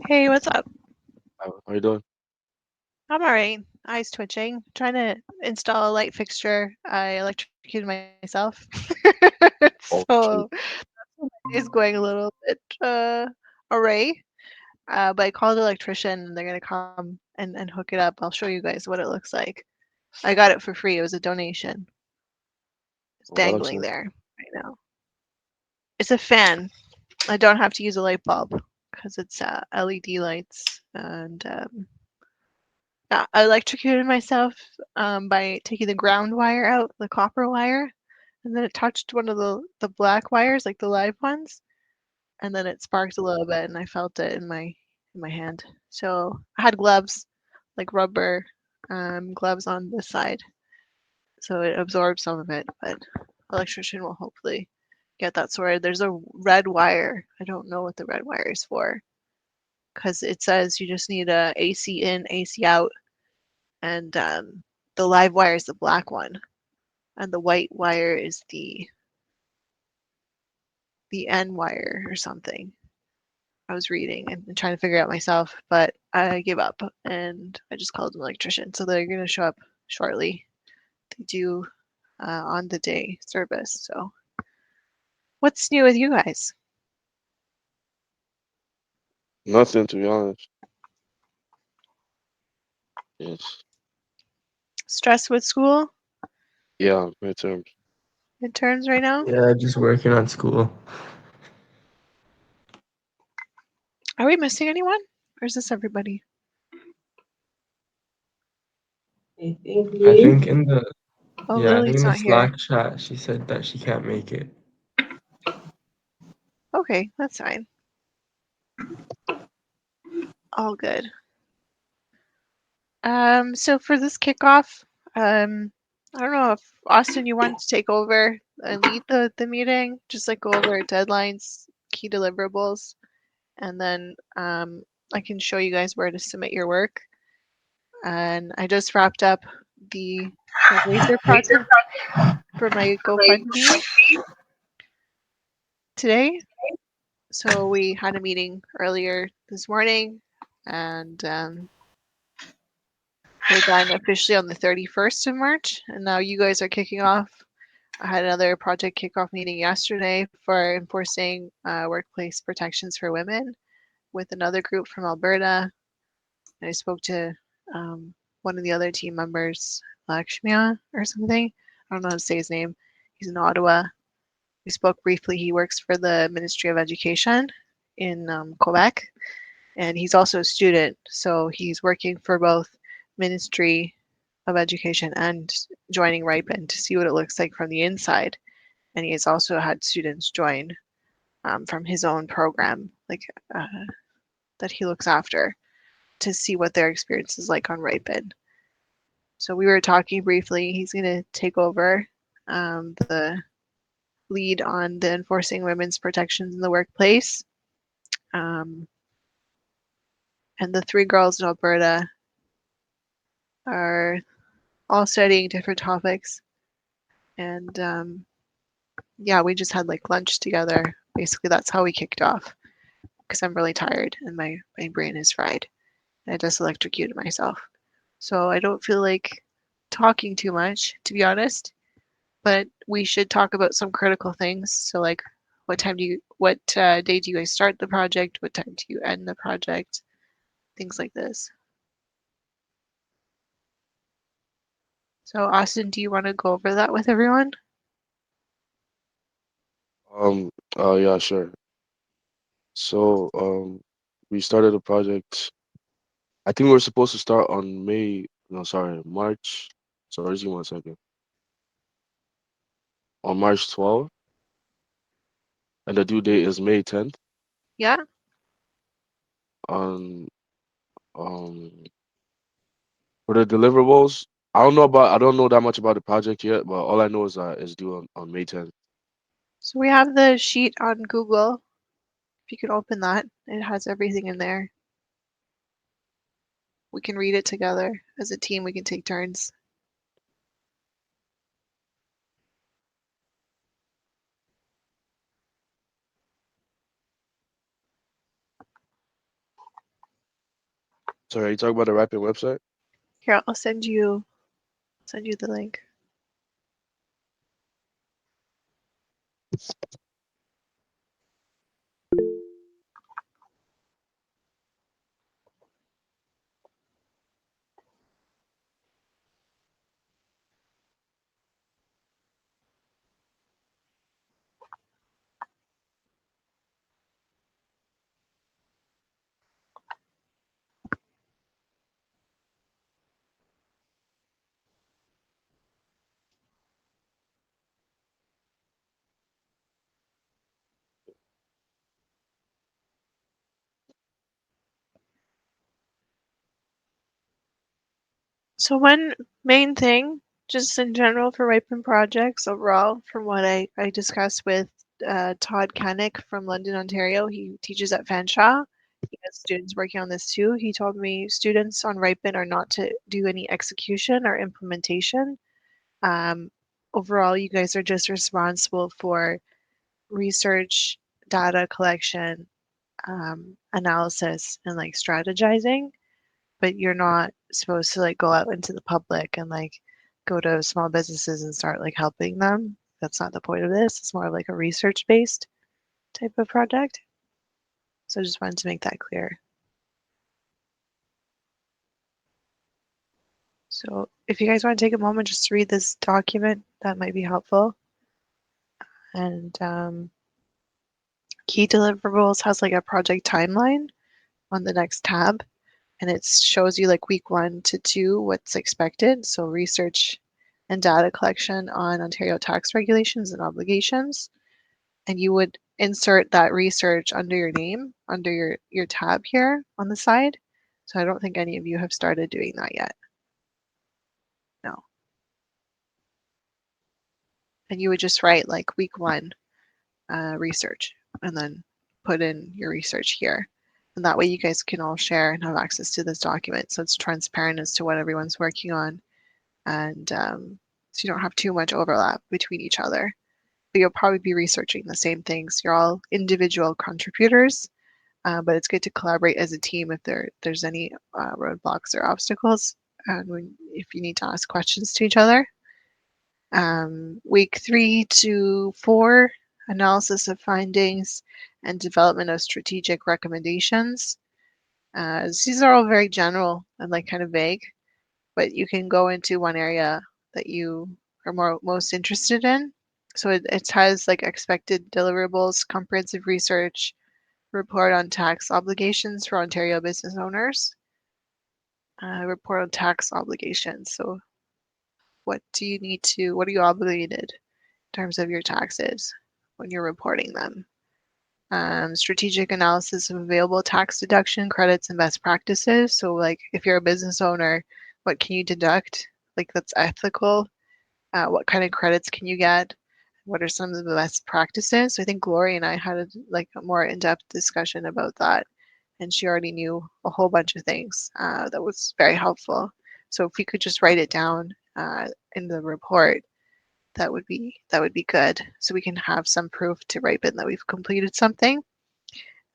Hey, what's up? How you doing? I'm alright. Eyes twitching. Trying to install a light fixture. I electrocuted myself. So Okay. it's going a little bit array. But I called the electrician and they're gonna come and hook it up. I'll show you guys what it looks like. I got it for free. It was a donation. It's Well, that looks dangling nice. there right now. It's a fan. I don't have to use a light bulb because it's LED lights. And yeah, I electrocuted myself by taking the ground wire out, the copper wire, and then it touched one of the black wires, like the live ones, and then it sparked a little bit, and I felt it in my hand. So I had gloves, like rubber gloves on this side, so it absorbed some of it. But electrician will hopefully get that sorted. There's a red wire. I don't know what the red wire is for, because it says you just need a AC in, AC out, and the live wire is the black one, and the white wire is the N wire or something. I was reading and trying to figure out myself, but I gave up and I just called an electrician. So they're gonna show up shortly. They do on the day service. So what's new with you guys? Nothing, to be honest. Yes. Stress with school, Yeah, midterms. midterms right now. Yeah, just working on school. Are we missing anyone, or is this everybody? I think in the Oh, yeah, I think Lily's in the not here. Slack chat she said that she can't make it. Okay, that's fine. All good. So for this kickoff, I don't know if Austin, you want to take over and lead the meeting, just like go over deadlines, key deliverables, and then I can show you guys where to submit your work. And I just wrapped up the fundraiser project for my GoFundMe today. So we had a meeting earlier this morning, and we're done officially on the 31st of March, and now you guys are kicking off. I had another project kickoff meeting yesterday for enforcing workplace protections for women with another group from Alberta. And I spoke to one of the other team members, Lakshmia or something. I don't know how to say his name. He's in Ottawa. We spoke briefly. He works for the Ministry of Education in Quebec, and he's also a student. So he's working for both Ministry of Education and joining Ripen to see what it looks like from the inside. And he has also had students join from his own program, like uh, that he looks after, to see what their experience is like on Ripen. So we were talking briefly. He's going to take over the lead on the enforcing women's protections in the workplace. Um, and the three girls in Alberta are all studying different topics. And yeah, we just had like lunch together. Basically, that's how we kicked off because I'm really tired and my brain is fried. I just electrocuted myself. So I don't feel like talking too much, to be honest, but we should talk about some critical things. So like what day do you guys start the project? What time do you end the project? Things like this. So Austin, do you want to go over that with everyone? Yeah, sure. So, we started a project. I think we were supposed to start on no, sorry, March. Sorry, just give me 1 second. On March 12th, and the due date is May 10th. Yeah? On, um, for the deliverables, I don't know that much about the project yet, but all I know is that it's due on May 10th. So we have the sheet on Google. If you can open that, it has everything in there. We can read it together. As a team, we can take turns. Sorry, are you talking about the Ripen website? Here, I'll send you the link. So one main thing, just in general for Ripen projects overall, from what I discussed with Todd Kanick from London, Ontario, he teaches at Fanshawe. He has students working on this too. He told me students on Ripen are not to do any execution or implementation. Um, Overall, you guys are just responsible for research, data collection, analysis, and like strategizing, but you're not supposed to like go out into the public and like go to small businesses and start like helping them. That's not the point of this. It's more like a research based type of project. So I just wanted to make that clear. So if you guys want to take a moment just to read this document, that might be helpful. And key deliverables has like a project timeline on the next tab, and it shows you like week 1 to 2 what's expected. So research and data collection on Ontario tax regulations and obligations. And you would insert that research under your name, under your tab here on the side. So I don't think any of you have started doing that yet. No. And you would just write like week 1 research and then put in your research here. And that way you guys can all share and have access to this document. So it's transparent as to what everyone's working on. And so you don't have too much overlap between each other. But you'll probably be researching the same things. You're all individual contributors, but it's good to collaborate as a team if there's any roadblocks or obstacles, and if you need to ask questions to each other. Week 3 to 4, analysis of findings and development of strategic recommendations. These are all very general and like kind of vague, but you can go into one area that you are most interested in. So it has like expected deliverables, comprehensive research, report on tax obligations for Ontario business owners, report on tax obligations. So what are you obligated in terms of your taxes when you're reporting them? Strategic analysis of available tax deduction credits and best practices. So like if you're a business owner, what can you deduct? Like that's ethical. What kind of credits can you get? What are some of the best practices? So I think Glory and I had a more in-depth discussion about that, and she already knew a whole bunch of things that was very helpful. So if we could just write it down in the report, that would be good. So we can have some proof to Ripen that we've completed something.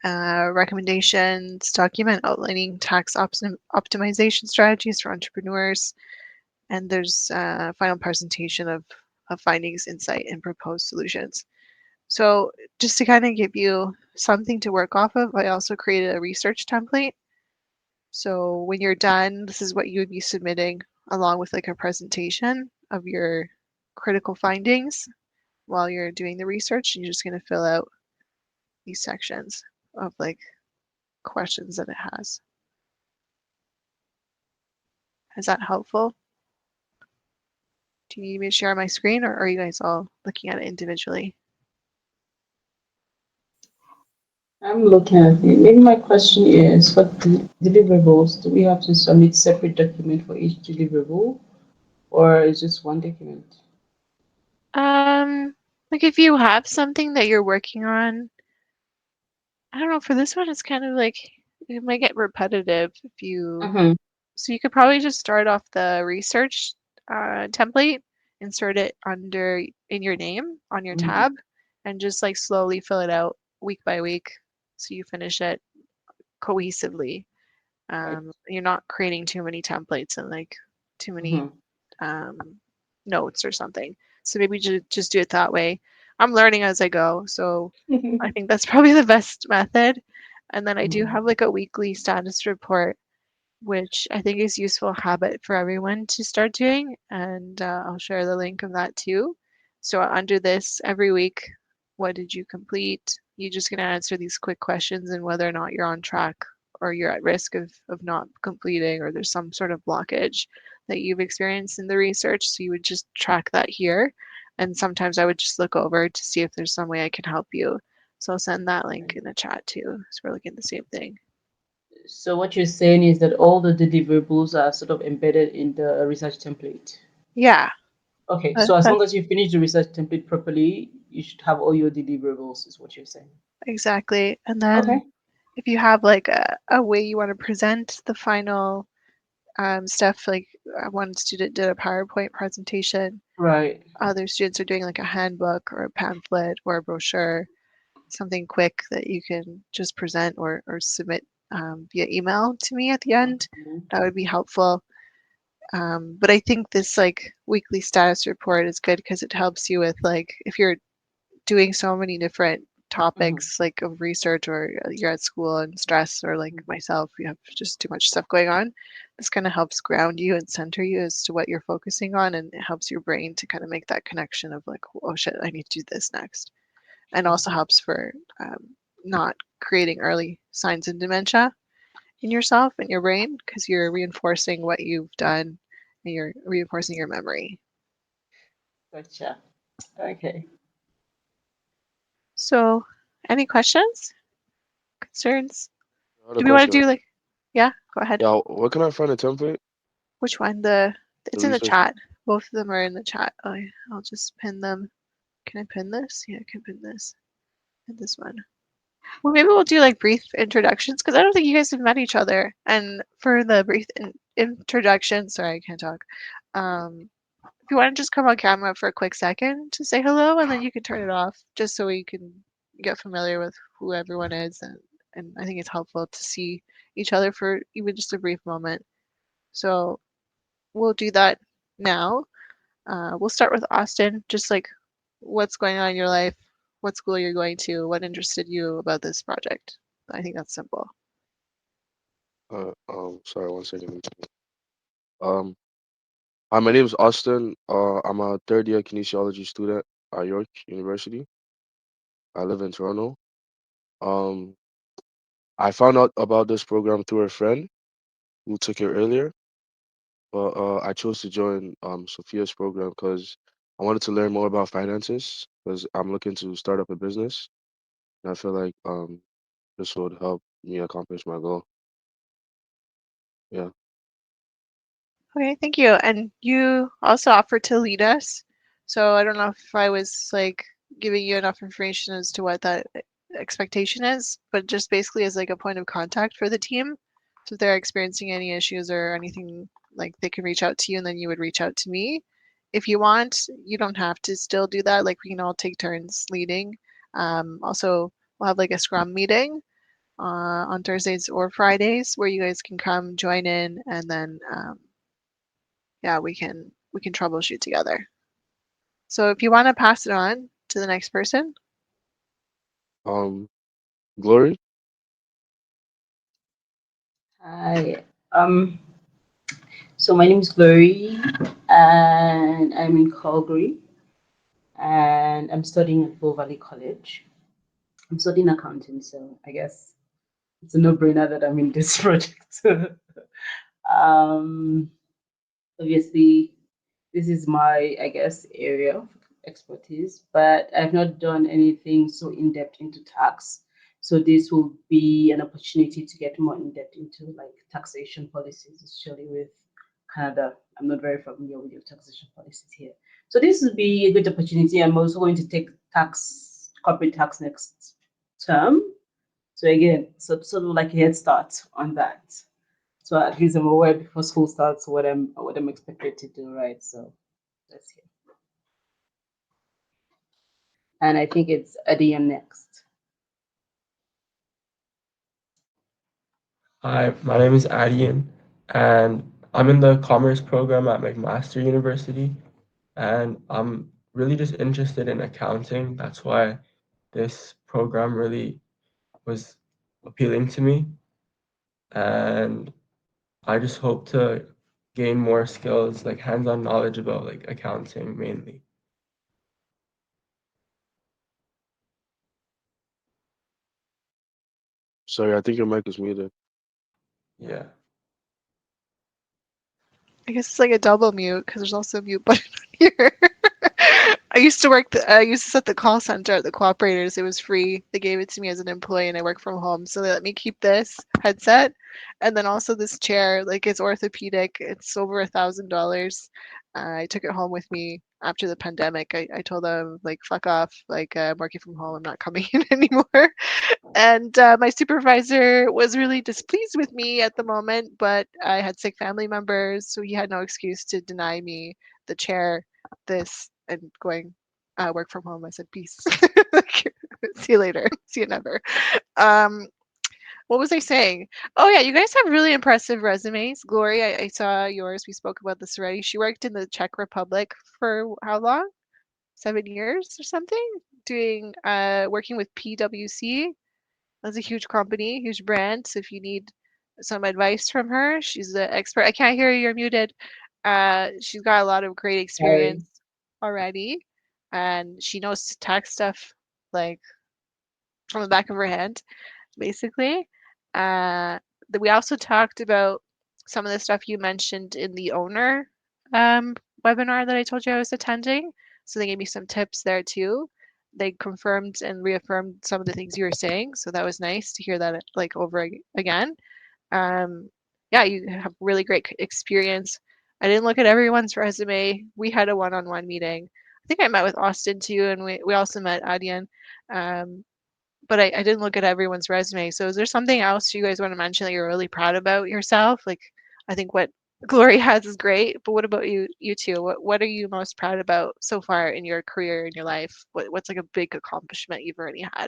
Recommendations document outlining tax optimization strategies for entrepreneurs, and there's a final presentation of findings, insight, and proposed solutions. So just to kind of give you something to work off of, I also created a research template. So when you're done, this is what you would be submitting along with like a presentation of your critical findings while you're doing the research. And you're just going to fill out these sections of like questions that it has. Is that helpful? Do you need me to share my screen, or are you guys all looking at it individually? I'm looking at it. Maybe my question is, for deliverables, do we have to submit separate document for each deliverable, or is just one document? Like if you have something that you're working on, I don't know, for this one, it's kind of like it might get repetitive if you. Mm-hmm. So you could probably just start off the research template, insert it in your name on your Mm-hmm. tab, and just like slowly fill it out week by week so you finish it cohesively. Right. You're not creating too many templates and like too many notes or something. So maybe just do it that way. I'm learning as I go, so I think that's probably the best method. And then I do have like a weekly status report, which I think is useful habit for everyone to start doing. And I'll share the link of that too. So under this, every week, what did you complete? You're just going to answer these quick questions and whether or not you're on track or you're at risk of not completing or there's some sort of blockage that you've experienced in the research. So you would just track that here. And sometimes I would just look over to see if there's some way I can help you. So I'll send that link in the chat too. So we're looking at the same thing. So what you're saying is that all the deliverables are sort of embedded in the research template. Yeah. Okay, so as long That's as you finish the research template properly, you should have all your deliverables, is what you're saying. exactly. And then Okay. if you have like a way you want to present the final stuff, like one student did a PowerPoint presentation, Right. other students are doing like a handbook or a pamphlet or a brochure, something quick that you can just present or submit via email to me at the end. That would be helpful. But I think this like weekly status report is good because it helps you with like if you're doing so many different topics like of research or you're at school and stress or like myself you have just too much stuff going on, this kind of helps ground you and center you as to what you're focusing on, and it helps your brain to kind of make that connection of like, oh shit, I need to do this next, and also helps for not creating early signs of dementia in yourself and your brain because you're reinforcing what you've done and you're reinforcing your memory. Gotcha. Okay. So any questions, concerns? I had a Do we want to question. do like, yeah, go ahead. Yeah, where can I find a template? Which one? The It's in the research. chat. Both of them are in the chat. I'll just pin them. Can I pin this? Yeah, I can pin this. And this one. Well, maybe we'll do like brief introductions because I don't think you guys have met each other. And for the brief introduction, sorry, I can't talk. If you want to just come on camera for a quick second to say hello, and then you can turn it off just so we can get familiar with who everyone is. And I think it's helpful to see each other for even just a brief moment. So we'll do that now. We'll start with Austin, just like what's going on in your life, what school you're going to, what interested you about this project. I think that's simple. Sorry, 1 second. Um, Hi, my name is Austin. I'm a third year kinesiology student at York University. I live in Toronto. Um, I found out about this program through a friend who took it earlier, but I chose to join Sofia's program because I wanted to learn more about finances because I'm looking to start up a business, and I feel like this would help me accomplish my goal. Yeah. Okay, thank you. And you also offered to lead us. So I don't know if I was like giving you enough information as to what that expectation is, but just basically as like a point of contact for the team. So if they're experiencing any issues or anything, like they can reach out to you and then you would reach out to me. If you want, you don't have to still do that. Like we can all take turns leading. Also, we'll have like a scrum meeting on Thursdays or Fridays where you guys can come join in and then yeah, we can troubleshoot together. So if you want to pass it on to the next person. Glory. Hi. So my name is Glory, and I'm in Calgary, and I'm studying at Bow Valley College. I'm studying accounting, so I guess it's a no-brainer that I'm in this project. um, Obviously, this is my, I guess, area of expertise, but I've not done anything so in depth into tax. So this will be an opportunity to get more in depth into like taxation policies, especially with Canada. I'm not very familiar with your taxation policies here. So this will be a good opportunity. I'm also going to take corporate tax next term. So again, sort of like a head start on that. So at least I'm aware before school starts what I'm expected to do, right? So that's it. And I think it's Adiyan next. Hi, my name is Adiyan, and I'm in the commerce program at McMaster University, and I'm really just interested in accounting. That's why this program really was appealing to me, and I just hope to gain more skills, like hands-on knowledge about like accounting mainly. Sorry, I think your mic is muted. Yeah. I guess it's like a double mute because there's also a mute button on here. I used to set the call center at the cooperators. It was free. They gave it to me as an employee and I work from home. So they let me keep this headset and then also this chair. Like it's orthopedic. It's over $1,000. I took it home with me after the pandemic. I told them like fuck off. Like I'm working from home. I'm not coming in anymore. And my supervisor was really displeased with me at the moment, but I had sick family members, so he had no excuse to deny me the chair, this, and going work from home. I said, peace. See you later. See you never. Um, what was I saying? Oh, yeah, you guys have really impressive resumes. Glory, I saw yours. We spoke about this already. She worked in the Czech Republic for how long? 7 years or something? Doing working with PwC. That's a huge company, huge brand. So if you need some advice from her, she's the expert. I can't hear you, you're muted. She's got a lot of great Sorry. experience already, and she knows tax stuff like from the back of her hand, basically. Uh, we also talked about some of the stuff you mentioned in the owner webinar that I told you I was attending. So they gave me some tips there too. They confirmed and reaffirmed some of the things you were saying. So that was nice to hear that like over again. Um, yeah, you have really great experience. I didn't look at everyone's resume. We had a one-on-one meeting. I think I met with Austin too, and we also met Adian. Um, but I didn't look at everyone's resume. So is there something else you guys want to mention that you're really proud about yourself? Like, I think what Glory has is great, but what about you two? What are you most proud about so far in your career, in your life? What's like a big accomplishment you've already had?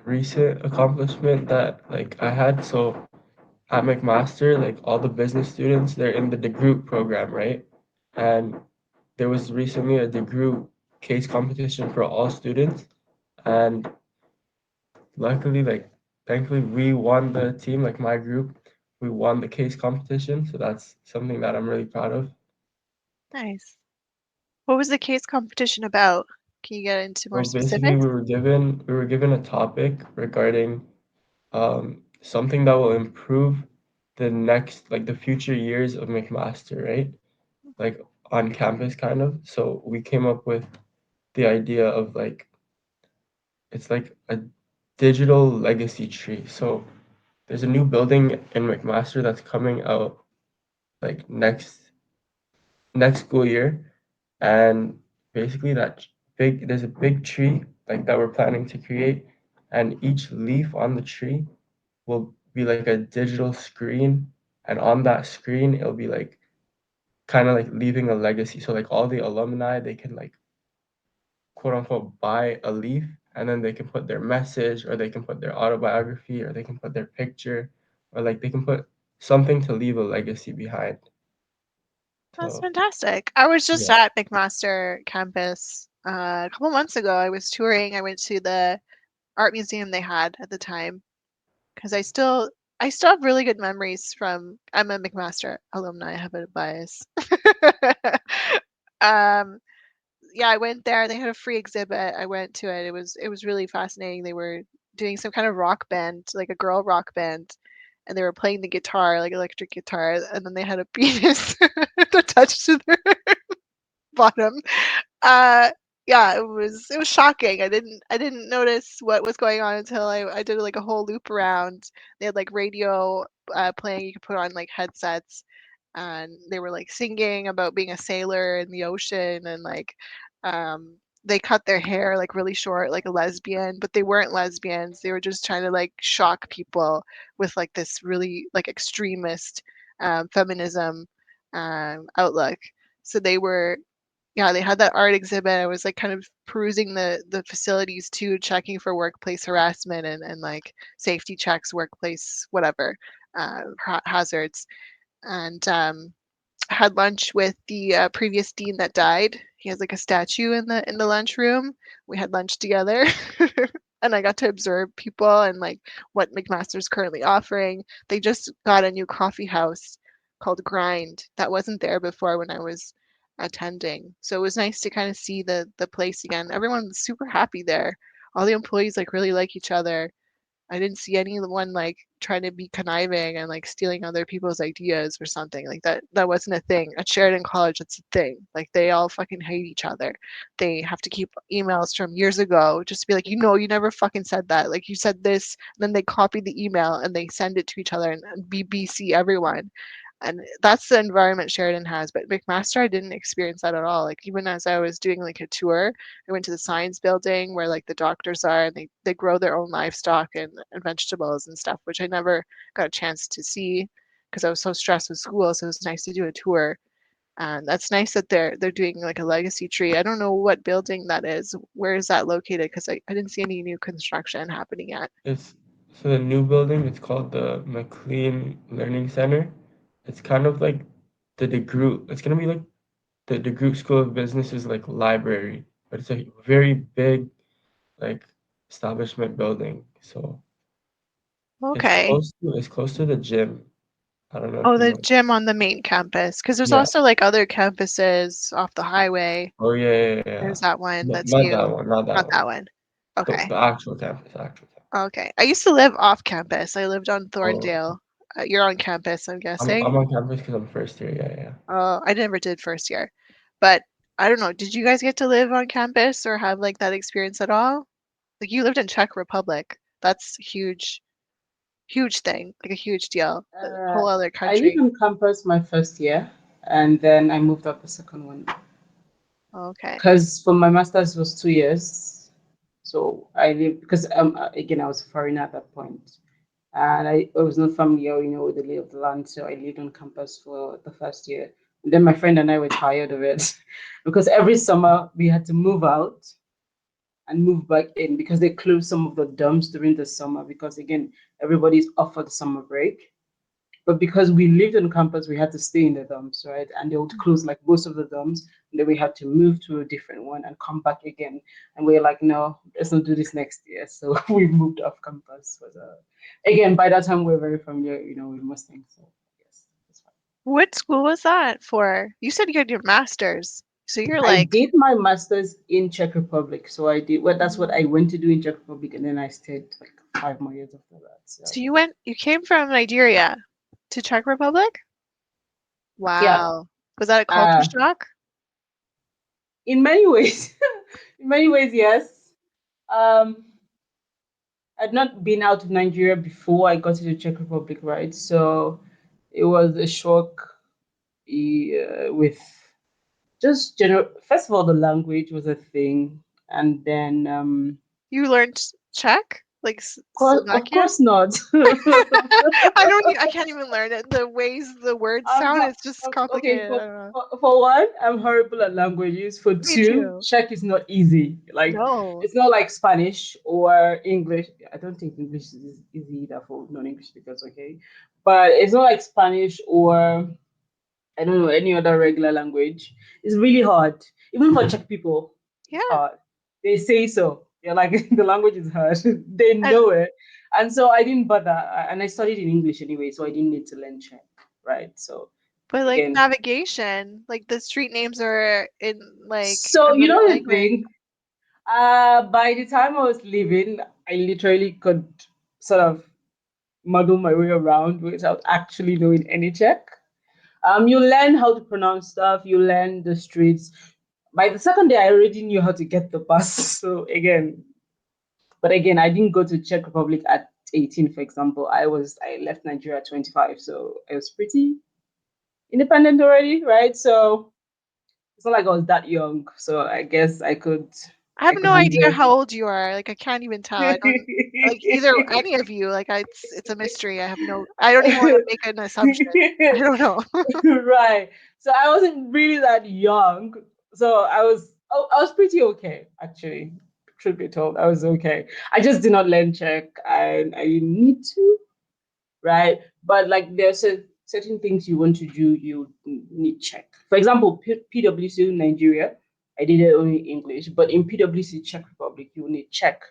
Recent accomplishment that like I had, so at McMaster, like all the business students, they're in the DeGroot program, right? And there was recently a DeGroot case competition for all students, and luckily, like thankfully, we won the team, like my group, we won the case competition. So that's something that I'm really proud of. Nice. What was the case competition about? Can you get into more So basically, specifics? we were given a topic regarding something that will improve the next, like the future years of McMaster, right? Like on campus, kind of. So we came up with the idea of like it's like a digital legacy tree. So there's a new building in McMaster that's coming out like next school year, and basically there's a big tree like that we're planning to create, and each leaf on the tree will be like a digital screen, and on that screen it'll be like kind of like leaving a legacy. So like all the alumni, they can like quote unquote buy a leaf, and then they can put their message, or they can put their autobiography, or they can put their picture, or like they can put something to leave a legacy behind. That's So fantastic. I was just yeah. at McMaster campus a couple months ago. I was touring. I went to the art museum they had at the time because I still have really good memories from. I'm a McMaster alumni. I have a bias. um, yeah, I went there. They had a free exhibit. I went to it. It was really fascinating. They were doing some kind of rock band, like a girl rock band, and they were playing the guitar, like electric guitar, and then they had a penis attached to their bottom. Uh, yeah, it was shocking. I didn't notice what was going on until I did like a whole loop around. They had like radio playing. You could put on like headsets, and they were like singing about being a sailor in the ocean, and like they cut their hair like really short, like a lesbian, but they weren't lesbians. They were just trying to like shock people with like this really like extremist feminism outlook. So they were yeah, they had that art exhibit. I was like kind of perusing the facilities too, checking for workplace harassment and like safety checks, workplace whatever hazards, and had lunch with the previous dean that died. He has like a statue in the lunchroom. We had lunch together, and I got to observe people and like what McMaster's currently offering. They just got a new coffee house called Grind that wasn't there before when I was attending. So it was nice to kind of see the place again. Everyone's super happy there. All the employees like really like each other. I didn't see anyone like trying to be conniving and like stealing other people's ideas or something like that. That wasn't a thing at Sheridan College. It's a thing. Like they all fucking hate each other. They have to keep emails from years ago just to be like, you never fucking said that. Like you said this. And then they copy the email and they send it to each other and BBC everyone. And that's the environment Sheridan has. But McMaster, I didn't experience that at all. Like even as I was doing like a tour, I went to the science building where like the doctors are and they grow their own livestock and vegetables and stuff, which I never got a chance to see because I was so stressed with school. So it was nice to do a tour. And that's nice that they're doing like a legacy tree. I don't know what building that is. Where is that located? Because I didn't see any new construction happening yet. It's so the new building, it's called the McLean Learning Center. It's kind of like the DeGroot. It's gonna be like the DeGroot School of Business's like library, but it's a very big like establishment building. So Okay. it's close to the gym. I don't know Oh, if you the know. gym on the main campus. Because there's Yeah. also like other campuses off the highway. Oh yeah. There's that one No, that's not that new. one, not Not that one. that one. Okay. The actual campus, actual campus. Okay. I used to live off campus. I lived on Oh, Thorndale. You're on campus, I'm guessing. I'm on campus because I'm first year. Yeah. Oh, I never did first year. But I don't know. Did you guys get to live on campus or have like that experience at all? Like you lived in Czech Republic. That's huge, huge thing. Like a huge deal. A Uh, whole other I lived country. on campus my first year, and then I moved up the second one Okay. because for my master's was 2 years. So I lived because again I was a foreigner at that point, and I was not familiar, with the lay of the land. So I lived on campus for the first year. And then my friend and I were tired of it because every summer we had to move out and move back in because they closed some of the dorms during the summer because again everybody's off for the summer break. But because we lived on campus, we had to stay in the dorms, right? And they would close like most of the dorms, and then we had to move to a different one and come back again. And we are like, no, let's not do this next year. So we moved off campus. But again, by that time we are very familiar, with most things. So yes, that's fine. What school was that for? You said you had your master's. So you're I like, did my master's in Czech Republic. So I did well, that's what I mm, went to do in Czech Republic, and then I stayed like 5 more years after that. So so you came from Nigeria to Czech Republic? yeah. Wow. Was that a culture Uh shock? in many ways. In many ways, yes. Um I'd not been out of Nigeria before I got to the Czech Republic, right? So it was a shock with just general. First of all, the language was a thing, and then You learned Czech? Like of Slovakian? course not. I can't even learn it. The ways the words sound, ho- it's just complicated. okay, I don't know. for one, I'm horrible at languages. For Me two, too. Czech is not easy. Like No. it's not like Spanish or English. I don't think English is easy either for non-English speakers. Okay, but it's not like Spanish or I don't know any other regular language. It's really hard, even for Czech people. It's Yeah. hard. They say so. They're like the language is hard. They And know it, and so I didn't bother. And I studied in English anyway, so I didn't need to learn Czech, right? So but like again, navigation, like the street names are in like so another the language. thing. By the time I was leaving, I literally could sort of muddle my way around without actually knowing any Czech. You learn how to pronounce stuff. You learn the streets. By the second day, I already knew how to get the bus. So again, I didn't go to Czech Republic at 18, for example. I left Nigeria at 25, so I was pretty independent already, right? So it's not like I was that young. So I guess I have I could no idea handle how old you are. Like I can't even tell. I don't like either any of you. Like it's a mystery. I don't even want to make an assumption. I it. don't know. Right. So I wasn't really that young. So I was pretty okay actually. Truth be told, I was okay. I just did not learn Czech, and I need to, right? But like there's certain things you want to do, you need Czech. For example, PwC in Nigeria, I did it only English, but in PwC Czech Republic, you need Czech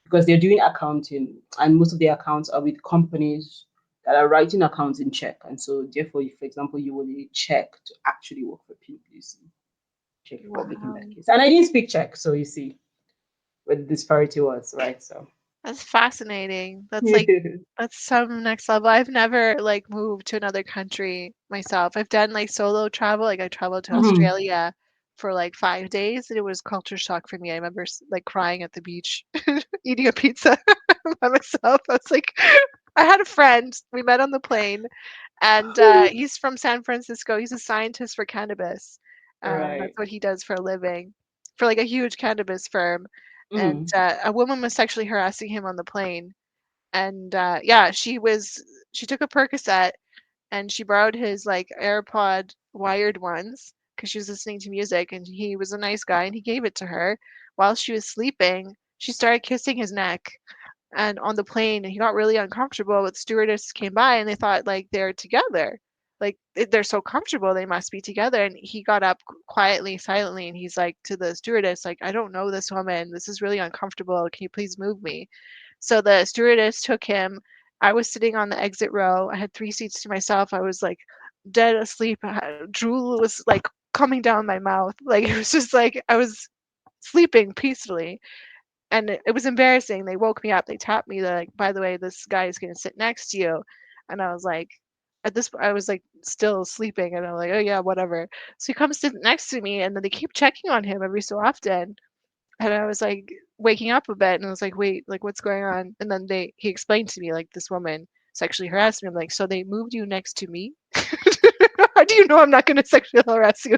because they're doing accounting, and most of their accounts are with companies that are writing accounts in Czech, and so therefore, for example, you will need Czech to actually work for PwC Czech Republic in that Wow. case. And I didn't speak Czech, so you see what the disparity was, right? So That's fascinating. That's some next level. I've never like moved to another country myself. I've done like solo travel. Like I traveled to Mhm. Australia for like 5 days, and it was culture shock for me. I remember like crying at the beach, eating a pizza by myself. I was like, I had a friend. We met on the plane, and he's from San Francisco. He's a scientist for cannabis. That's Right. what he does for a living, for like a huge cannabis firm. And Mhm. a woman was sexually harassing him on the plane, and yeah, she took a Percocet and she borrowed his like AirPod wired ones because she was listening to music, and he was a nice guy and he gave it to her while she was sleeping. She started kissing his neck, and on the plane he got really uncomfortable, but the stewardess came by and they thought like they're together, like they're so comfortable they must be together. And he got up quietly, silently, and he's like to the stewardess like, I don't know this woman, this is really uncomfortable, can you please move me? So the stewardess took him. I was sitting on the exit row. I had 3 seats to myself. I was like dead asleep. Drool was like coming down my mouth. Like it was just like I was sleeping peacefully. And it was embarrassing. They woke me up. They tapped me. They're like, by the way, this guy is going to sit next to you. And I was like, at this point, I was like still sleeping. And I'm like, oh, yeah, whatever. So he comes sit next to me. And then they keep checking on him every so often. And I was like waking up a bit, and I was like, wait, like what's going on? And then he explained to me like this woman sexually harassed me. I'm like, so they moved you next to me? How do you know I'm not going to sexually harass you?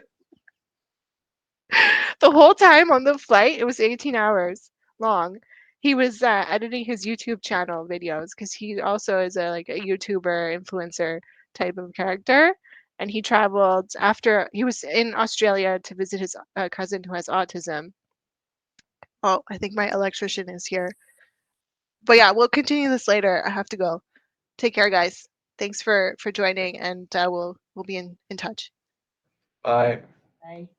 The whole time on the flight, it was 18 hours long. He was editing his YouTube channel videos because he also is a like a YouTuber influencer type of character. And he traveled after he was in Australia to visit his cousin who has autism. Oh, I think my electrician is here. But yeah, we'll continue this later. I have to go. Take care, guys. Thanks for joining, and we'll be in touch. Bye. Bye.